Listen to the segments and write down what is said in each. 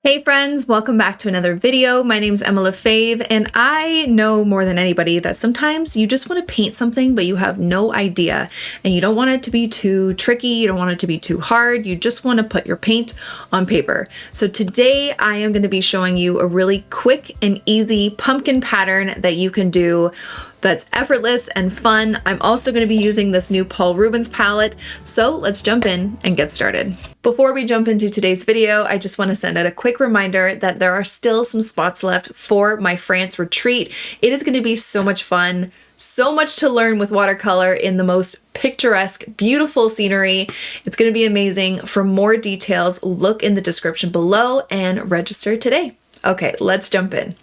Hey friends, welcome back to another video. My name is Lefebvre, and I know more than anybody that sometimes you just want to paint something but you have no idea, and you don't want it to be too tricky, you don't want it to be too hard, you just want to put your paint on paper. So today I am going to be showing you a really quick and easy pumpkin pattern that you can do that's effortless and fun. I'm also going to be using this new Paul Ruben's palette, so let's jump in and get started. Before we jump into today's video, I just want to send out a quick reminder that there are still some spots left for my France retreat. It is going to be so much fun, so much to learn with watercolor in the most picturesque, beautiful scenery. It's going to be amazing. For more details, look in the description below and register today. Okay, let's jump in.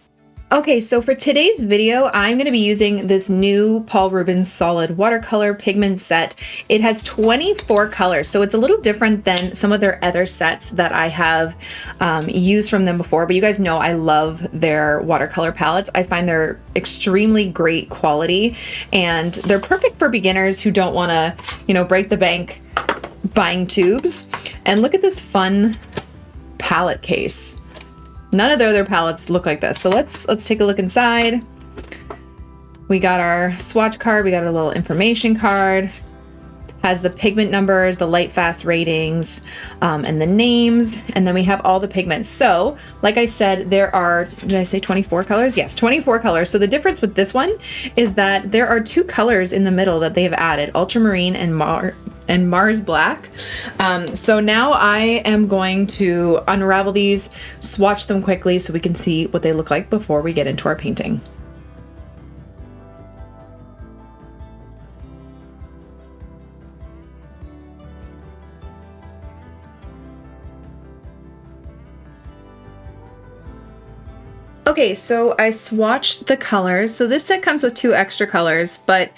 Okay, so for today's video, I'm going to be using this new Paul Ruben solid watercolor pigment set. It has 24 colors, so it's a little different than some of their other sets that I have used from them before, but you guys know I love their watercolor palettes. I find they're extremely great quality, and they're perfect for beginners who don't want to, break the bank buying tubes. And look at this fun palette case. None of their other palettes look like this. So let's take a look inside. We got our swatch card, we got a little information card, has the pigment numbers, the light fast ratings, and the names, and then we have all the pigments. So like I said, there are, did I say 24 colors? Yes, 24 colors. So the difference with this one is that there are two colors in the middle that they have added, ultramarine and Mars Black. So now I am going to unravel these, swatch them quickly so we can see what they look like before we get into our painting. Okay, so I swatched the colors. So this set comes with 2 extra colors, but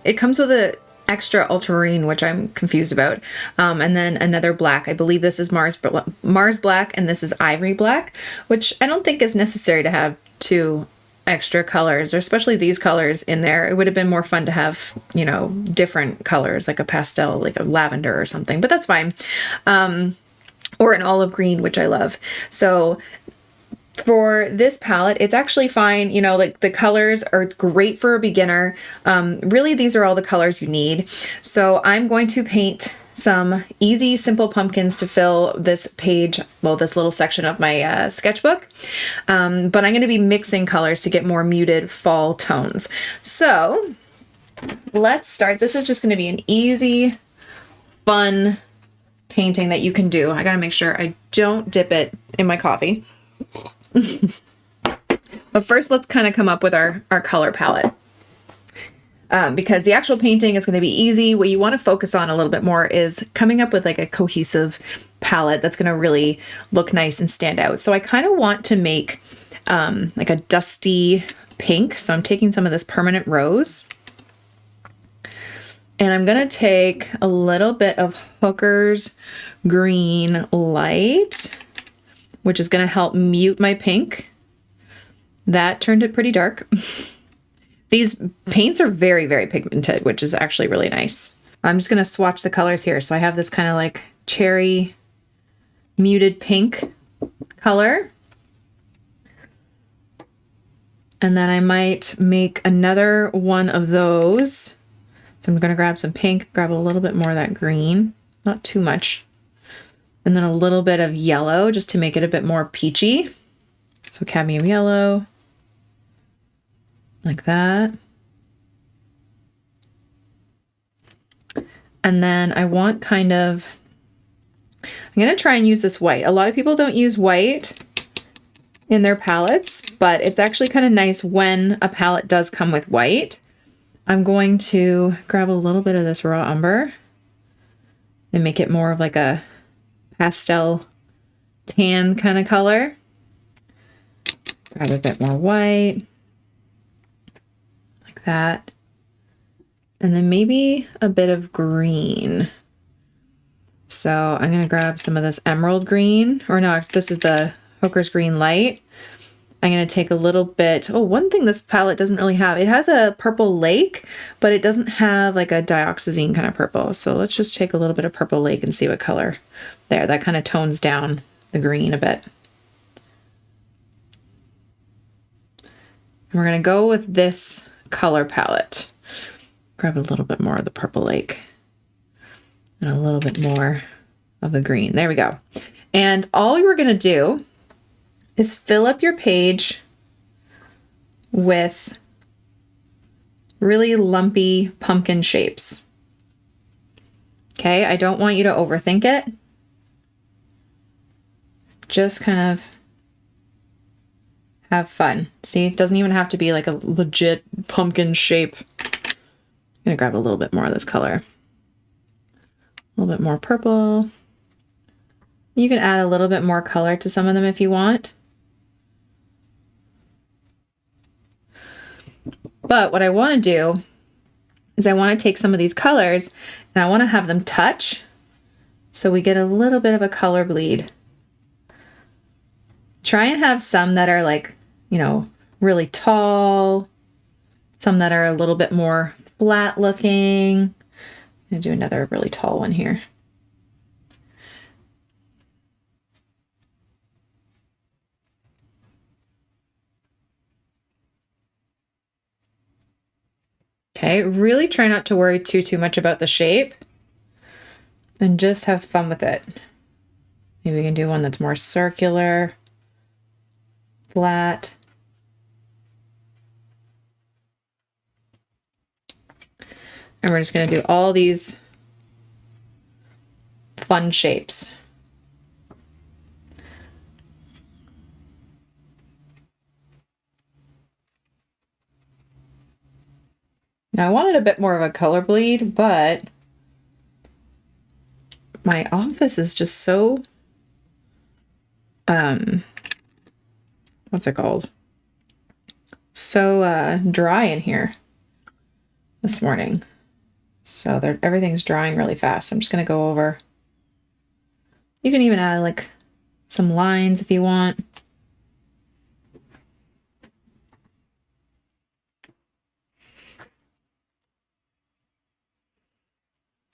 it comes with a extra ultramarine, which I'm confused about, and then another black. I believe this is Mars Black and this is Ivory Black, which I don't think is necessary to have 2 extra colors, or especially these colors in there. It would have been more fun to have, different colors, like a pastel, like a lavender or something, but that's fine. Or an olive green, which I love. So for this palette, it's actually fine. Like the colors are great for a beginner. Really, these are all the colors you need. So I'm going to paint some easy, simple pumpkins to fill this page, well, this little section of my sketchbook. But I'm going to be mixing colors to get more muted fall tones. So let's start. This is just going to be an easy, fun painting that you can do. I got to make sure I don't dip it in my coffee. But first, let's kind of come up with our color palette. Because the actual painting is going to be easy. What you want to focus on a little bit more is coming up with like a cohesive palette that's going to really look nice and stand out. So I kind of want to make like a dusty pink. So I'm taking some of this permanent rose. And I'm going to take a little bit of Hooker's Green Light, which is going to help mute my pink. That turned it pretty dark. These paints are very, very pigmented, which is actually really nice. I'm just going to swatch the colors here. So I have this kind of like cherry muted pink color. And then I might make another one of those. So I'm going to grab some pink, grab a little bit more of that green, not too much. And then a little bit of yellow just to make it a bit more peachy. So cadmium yellow, like that. And then I want I'm going to try and use this white. A lot of people don't use white in their palettes, but it's actually kind of nice when a palette does come with white. I'm going to grab a little bit of this raw umber and make it more of like a pastel tan kind of color. Grab a bit more white, like that. And then maybe a bit of green. So I'm going to grab some of this emerald green, or no, this is the Hooker's Green Light. I'm going to take a little bit. Oh, one thing this palette doesn't really have, it has a purple lake, but it doesn't have like a dioxazine kind of purple. So let's just take a little bit of purple lake and see what color there. That kind of tones down the green a bit. And we're gonna go with this color palette. Grab a little bit more of the Purple Lake and a little bit more of the green. There we go. And all you're gonna do is fill up your page with really lumpy pumpkin shapes. Okay, I don't want you to overthink it. Just kind of have fun. See, it doesn't even have to be like a legit pumpkin shape. I'm gonna grab a little bit more of this color. A little bit more purple. You can add a little bit more color to some of them if you want. But what I want to do is I want to take some of these colors and I want to have them touch so we get a little bit of a color bleed. Try and have some that are like, you know, really tall, some that are a little bit more flat looking. I'm going to do another really tall one here. Okay, really try not to worry too much about the shape and just have fun with it. Maybe we can do one that's more circular, flat. And we're just going to do all these fun shapes. Now I wanted a bit more of a color bleed, but my office is just so, what's it called? So dry in here this morning. So everything's drying really fast. I'm just going to go over. You can even add like some lines if you want.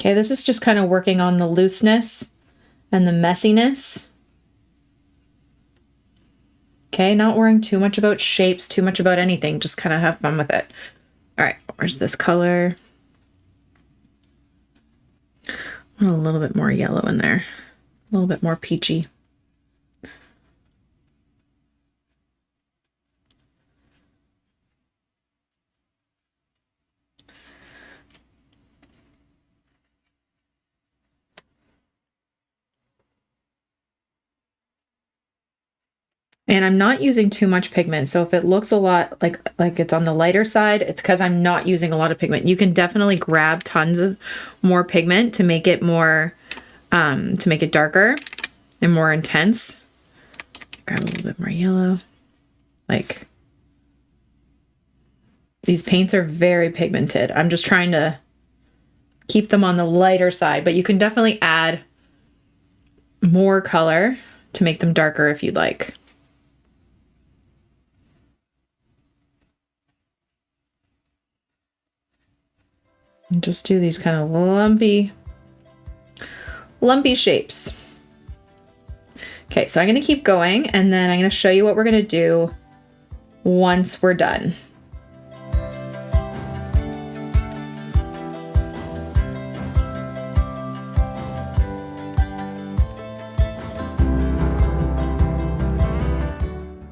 Okay, this is just kind of working on the looseness and the messiness. Okay, not worrying too much about shapes, too much about anything. Just kind of have fun with it. All right, where's this color? I want a little bit more yellow in there. A little bit more peachy. And I'm not using too much pigment. So if it looks a lot like it's on the lighter side, it's because I'm not using a lot of pigment. You can definitely grab tons of more pigment to make it more, to make it darker and more intense. Grab a little bit more yellow. Like, these paints are very pigmented. I'm just trying to keep them on the lighter side, but you can definitely add more color to make them darker if you'd like. And just do these kind of lumpy shapes. Okay, so I'm going to keep going and then I'm going to show you what we're going to do once we're done.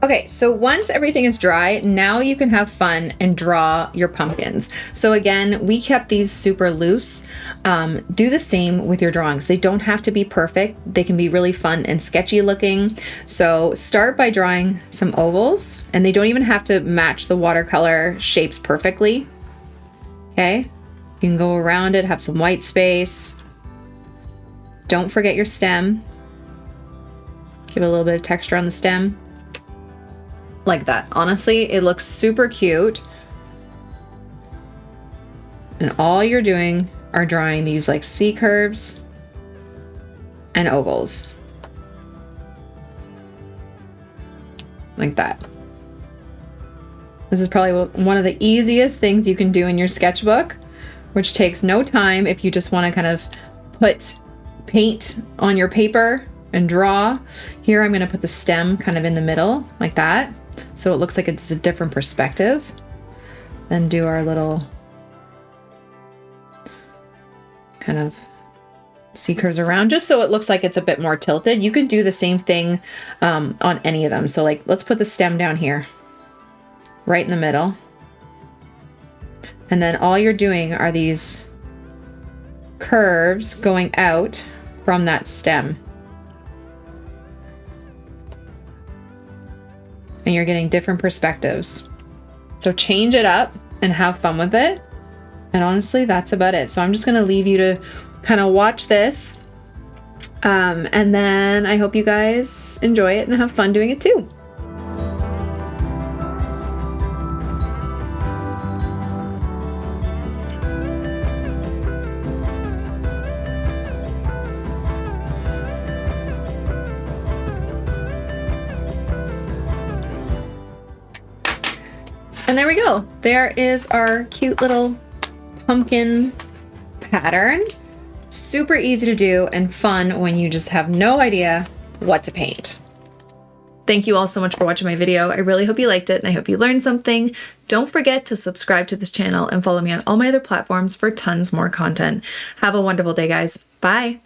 Okay, so once everything is dry, now you can have fun and draw your pumpkins. So again, we kept these super loose. Do the same with your drawings. They don't have to be perfect. They can be really fun and sketchy looking. So start by drawing some ovals, and they don't even have to match the watercolor shapes perfectly. Okay, you can go around it, have some white space. Don't forget your stem. Give it a little bit of texture on the stem. Like that. Honestly, it looks super cute. And all you're doing are drawing these like C curves and ovals. Like that. This is probably one of the easiest things you can do in your sketchbook, which takes no time if you just want to kind of put paint on your paper and draw. Here I'm going to put the stem kind of in the middle like that. so it looks like it's a different perspective. Then do our little kind of C-curves around, just so it looks like it's a bit more tilted. You can do the same thing on any of them. So like, let's put the stem down here, right in the middle. And then all you're doing are these curves going out from that stem. And you're getting different perspectives. So change it up and have fun with it. And honestly, that's about it. So I'm just gonna leave you to kind of watch this. And then I hope you guys enjoy it and have fun doing it too. And there we go. There is our cute little pumpkin pattern. Super easy to do and fun when you just have no idea what to paint. Thank you all so much for watching my video. I really hope you liked it and I hope you learned something. Don't forget to subscribe to this channel and follow me on all my other platforms for tons more content. Have a wonderful day, guys. Bye.